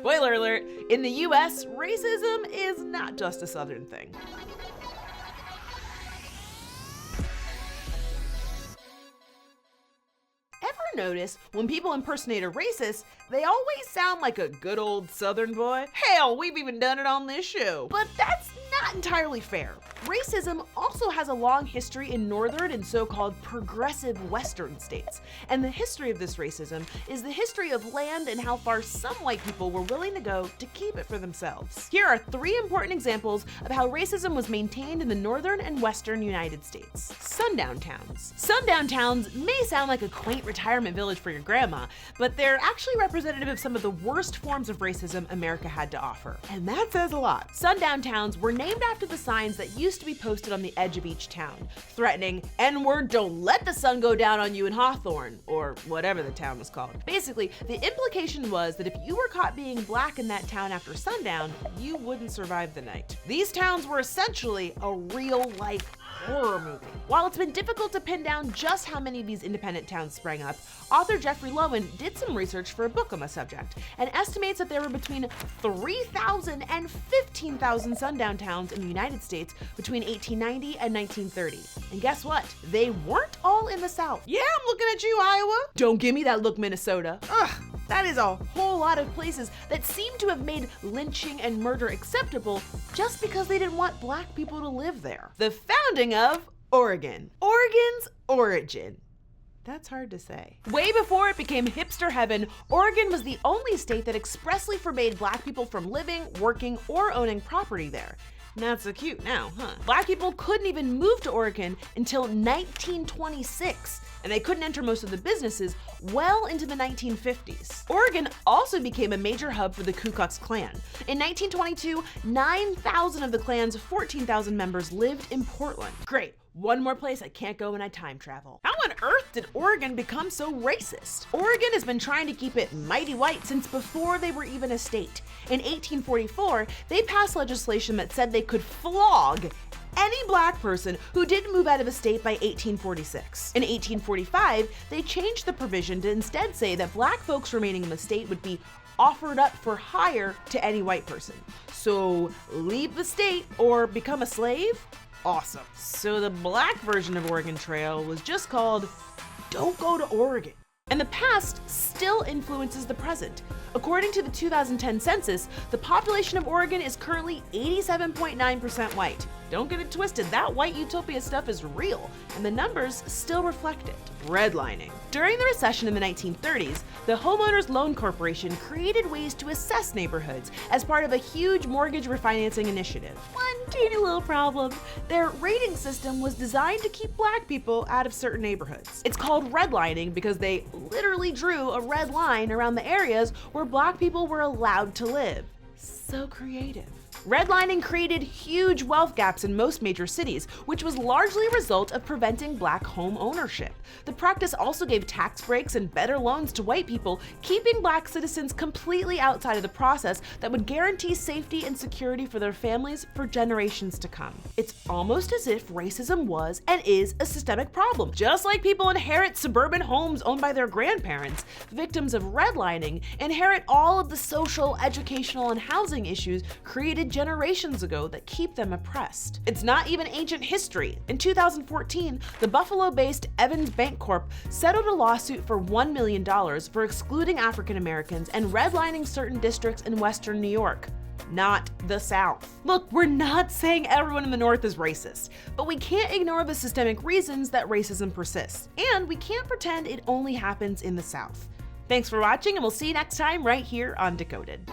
Spoiler alert, in the US, racism is not just a Southern thing. Ever notice when people impersonate a racist, they always sound like a good old Southern boy? Hell, we've even done it on this show. But that's not entirely fair. Racism also has a long history in northern and so-called progressive western states. And the history of this racism is the history of land and how far some white people were willing to go to keep it for themselves. Here are 3 important examples of how racism was maintained in the northern and western United States. Sundown towns. Sundown towns may sound like a quaint retirement village for your grandma, but they're actually representative of some of the worst forms of racism America had to offer. And that says a lot. Sundown towns were named after the signs that used to be posted on the edge of each town, threatening, N-word, don't let the sun go down on you in Hawthorne, or whatever the town was called. Basically, the implication was that if you were caught being black in that town after sundown, you wouldn't survive the night. These towns were essentially a real-life horror movie. While it's been difficult to pin down just how many of these independent towns sprang up, author Jeffrey Lowen did some research for a book on the subject and estimates that there were between 3,000 and 15,000 sundown towns in the United States between 1890 and 1930. And guess what? They weren't all in the South. Yeah, I'm looking at you, Iowa. Don't give me that look, Minnesota. Ugh. That is a whole lot of places that seem to have made lynching and murder acceptable just because they didn't want black people to live there. The founding of Oregon. Oregon's origin. That's hard to say. Way before it became hipster heaven, Oregon was the only state that expressly forbade black people from living, working, or owning property there. Not so cute now, huh? Black people couldn't even move to Oregon until 1926, and they couldn't enter most of the businesses well into the 1950s. Oregon also became a major hub for the Ku Klux Klan. In 1922, 9,000 of the Klan's 14,000 members lived in Portland. Great. One more place I can't go when I time travel. How on earth did Oregon become so racist? Oregon has been trying to keep it mighty white since before they were even a state. In 1844, they passed legislation that said they could flog any black person who didn't move out of the state by 1846. In 1845, they changed the provision to instead say that black folks remaining in the state would be offered up for hire to any white person. So leave the state or become a slave? Awesome. So the black version of Oregon Trail was just called Don't Go to Oregon. And the past still influences the present. According to the 2010 census, the population of Oregon is currently 87.9% white. Don't get it twisted, that white utopia stuff is real, and the numbers still reflect it. Redlining. During the recession in the 1930s, the Homeowners Loan Corporation created ways to assess neighborhoods as part of a huge mortgage refinancing initiative. One teeny little problem, their rating system was designed to keep black people out of certain neighborhoods. It's called redlining because they literally drew a red line around the areas where black people were allowed to live. So creative. Redlining created huge wealth gaps in most major cities, which was largely a result of preventing black home ownership. The practice also gave tax breaks and better loans to white people, keeping black citizens completely outside of the process that would guarantee safety and security for their families for generations to come. It's almost as if racism was and is a systemic problem. Just like people inherit suburban homes owned by their grandparents, victims of redlining inherit all of the social, educational, and housing issues created generations ago that keep them oppressed. It's not even ancient history. In 2014, the Buffalo-based Evans Bank Corp settled a lawsuit for $1 million for excluding African Americans and redlining certain districts in Western New York. Not the South. Look, we're not saying everyone in the North is racist, but we can't ignore the systemic reasons that racism persists, and we can't pretend it only happens in the South. Thanks for watching, and we'll see you next time right here on Decoded.